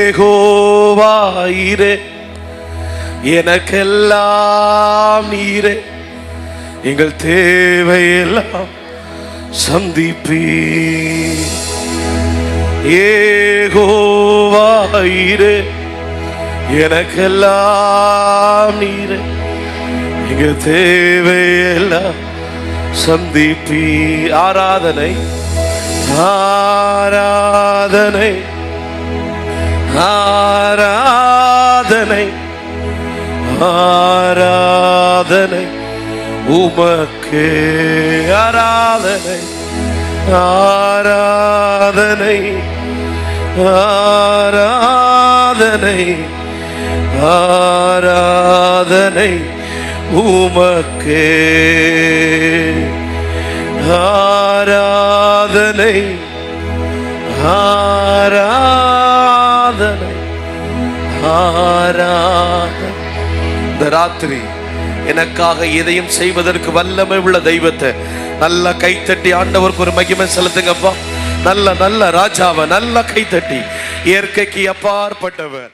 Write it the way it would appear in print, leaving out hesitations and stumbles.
ஏகோவாயிரே, எனக்கெல்லாம் நீரே, எங்கள் தேவையெல்லாம் சந்திப்பீர். ஏகோவாயிரே, எனக்கெல்லாம் நீரே, எங்கள் தேவையெல்லாம் சந்திப்பீர். ஆராதனை ஆராதனை ஆராதனை ஆராதனை உமக்கே. ஆராதனை ஆராதனை ஆராதனை ஆராதனை உமக்கே. ஆராதனை ஆராதனை ஆராதனை. இந்த ராத்திரி எனக்காக எதையும் செய்வதற்கு வல்லமை உள்ள தெய்வத்தை நல்ல கைத்தட்டி ஆண்டவருக்கு ஒரு மகிமை செலுத்துங்கப்பா. நல்ல நல்ல ராஜாவை நல்ல கைத்தட்டி, இயற்கைக்கு அப்பாற்பட்டவர்.